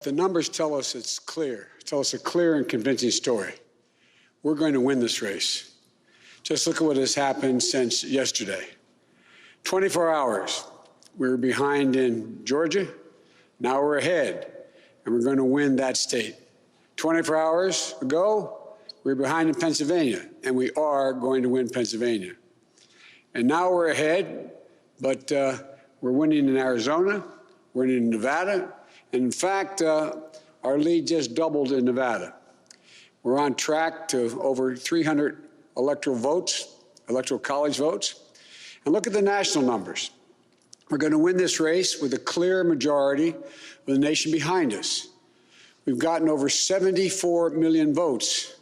The numbers tell us it's clear, tell us a clear and convincing story. We're going to win this race. Just look at what has happened since yesterday. 24 hours, we were behind in Georgia. Now we're ahead, and we're going to win that state. 24 hours ago, we were behind in Pennsylvania, and we are going to win Pennsylvania. And now we're ahead, but we're winning in Arizona, we're winning in Nevada, and in fact, our lead just doubled in Nevada. We're on track to over 300 electoral college votes. And look at the national numbers. We're going to win this race with a clear majority of the nation behind us. We've gotten over 74 million votes.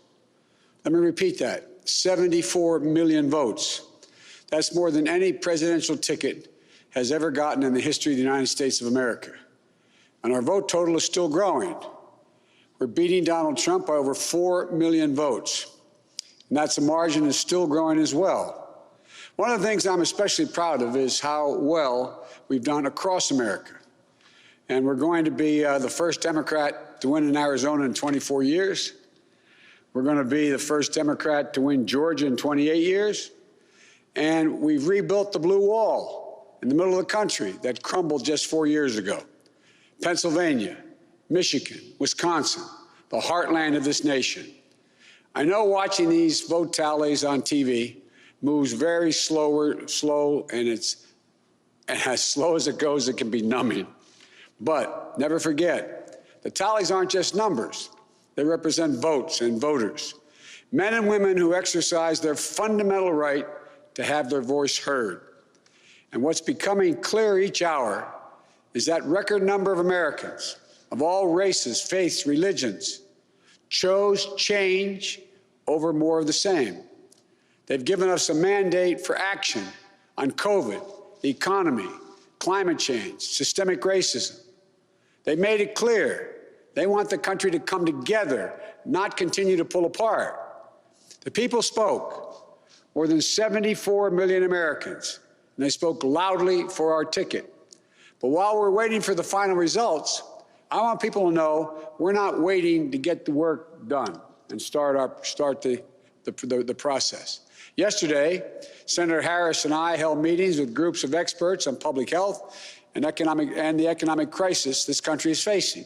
Let me repeat that, 74 million votes. That's more than any presidential ticket has ever gotten in the history of the United States of America. And our vote total is still growing. We're beating Donald Trump by over 4 million votes. And that's a margin that's still growing as well. One of the things I'm especially proud of is how well we've done across America. And we're going to be the first Democrat to win in Arizona in 24 years. We're going to be the first Democrat to win Georgia in 28 years. And we've rebuilt the blue wall in the middle of the country that crumbled just 4 years ago. Pennsylvania, Michigan, Wisconsin, the heartland of this nation. I know watching these vote tallies on TV moves very slow, and as slow as it goes, it can be numbing. But never forget, the tallies aren't just numbers. They represent votes and voters, men and women who exercise their fundamental right to have their voice heard. And what's becoming clear each hour is that record number of Americans of all races, faiths, religions chose change over more of the same. They've given us a mandate for action on COVID, the economy, climate change, systemic racism. They made it clear they want the country to come together, not continue to pull apart. The people spoke, more than 74 million Americans, and they spoke loudly for our ticket. But while we're waiting for the final results, I want people to know we're not waiting to get the work done and start the process. Yesterday, Senator Harris and I held meetings with groups of experts on public health and the economic crisis this country is facing.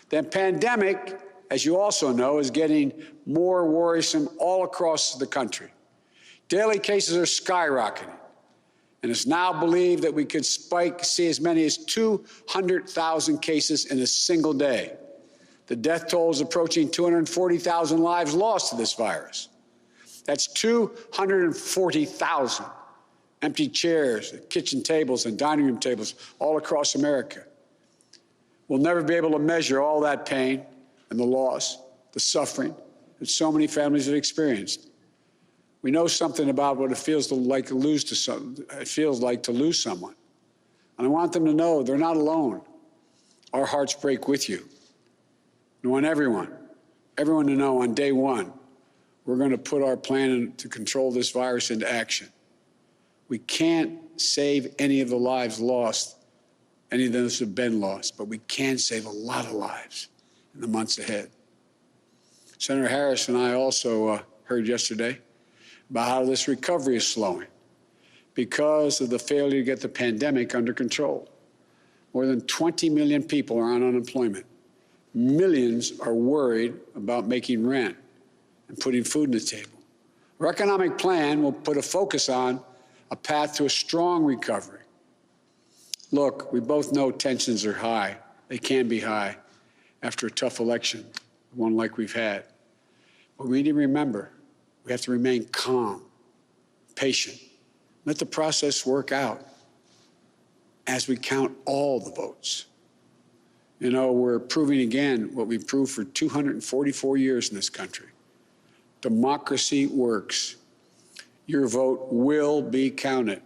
The pandemic, as you also know, is getting more worrisome all across the country. Daily cases are skyrocketing. And it's now believed that we could see as many as 200,000 cases in a single day. The death toll is approaching 240,000 lives lost to this virus. That's 240,000 empty chairs, kitchen tables, and dining room tables all across America. We'll never be able to measure all that pain and the loss, the suffering that so many families have experienced. We know something about what it feels like to lose someone. And I want them to know they're not alone. Our hearts break with you. I want everyone to know on day one, we're going to put our plan to control this virus into action. We can't save any of the lives lost, any of those who have been lost, but we can save a lot of lives in the months ahead. Senator Harris and I also heard yesterday about how this recovery is slowing because of the failure to get the pandemic under control. More than 20 million people are on unemployment. Millions are worried about making rent and putting food on the table. Our economic plan will put a focus on a path to a strong recovery. Look, we both know tensions are high. They can be high after a tough election, one like we've had. But we need to remember, we have to remain calm, patient. Let the process work out as we count all the votes. You know, we're proving again what we've proved for 244 years in this country. Democracy works. Your vote will be counted.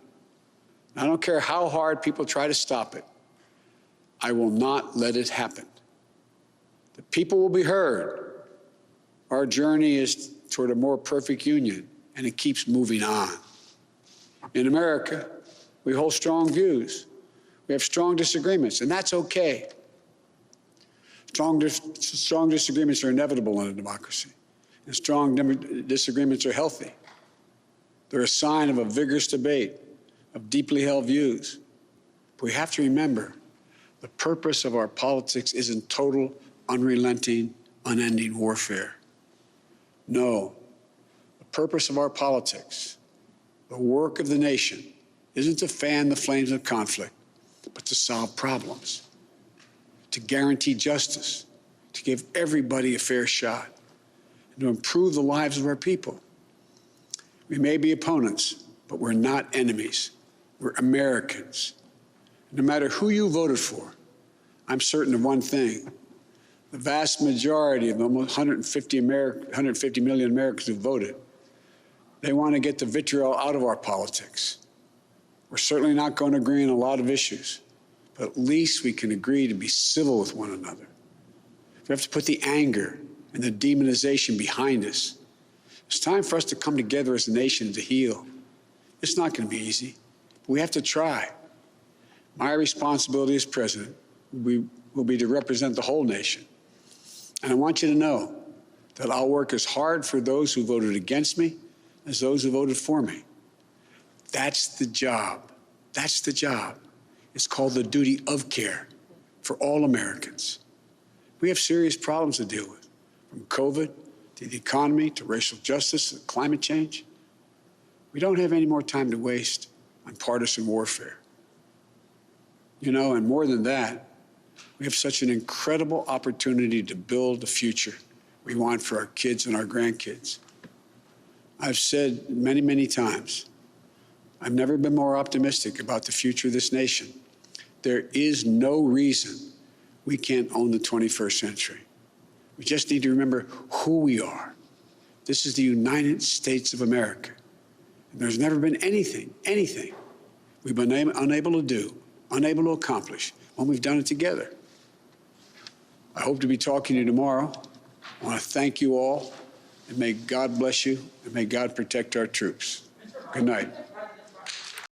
I don't care how hard people try to stop it. I will not let it happen. The people will be heard. Our journey is toward a more perfect union, and it keeps moving on. In America, we hold strong views. We have strong disagreements, and that's okay. Strong disagreements are inevitable in a democracy, and strong disagreements are healthy. They're a sign of a vigorous debate, of deeply held views. But we have to remember, the purpose of our politics isn't total, unrelenting, unending warfare. No, the purpose of our politics, the work of the nation, isn't to fan the flames of conflict, but to solve problems, to guarantee justice, to give everybody a fair shot, and to improve the lives of our people. We may be opponents, but we're not enemies. We're Americans. No matter who you voted for, I'm certain of one thing. The vast majority of the almost 150 million Americans who voted, they want to get the vitriol out of our politics. We're certainly not going to agree on a lot of issues, but at least we can agree to be civil with one another. We have to put the anger and the demonization behind us. It's time for us to come together as a nation to heal. It's not going to be easy, but we have to try. My responsibility as president will be to represent the whole nation. And I want you to know that I'll work as hard for those who voted against me as those who voted for me. That's the job. That's the job. It's called the duty of care for all Americans. We have serious problems to deal with, from COVID to the economy to racial justice and climate change. We don't have any more time to waste on partisan warfare. You know, and more than that, we have such an incredible opportunity to build the future we want for our kids and our grandkids. I've said many, many times, I've never been more optimistic about the future of this nation. There is no reason we can't own the 21st century. We just need to remember who we are. This is the United States of America. And there's never been anything we've been unable to do, unable to accomplish when we've done it together. I hope to be talking to you tomorrow. I want to thank you all, and may God bless you, and may God protect our troops. Good night.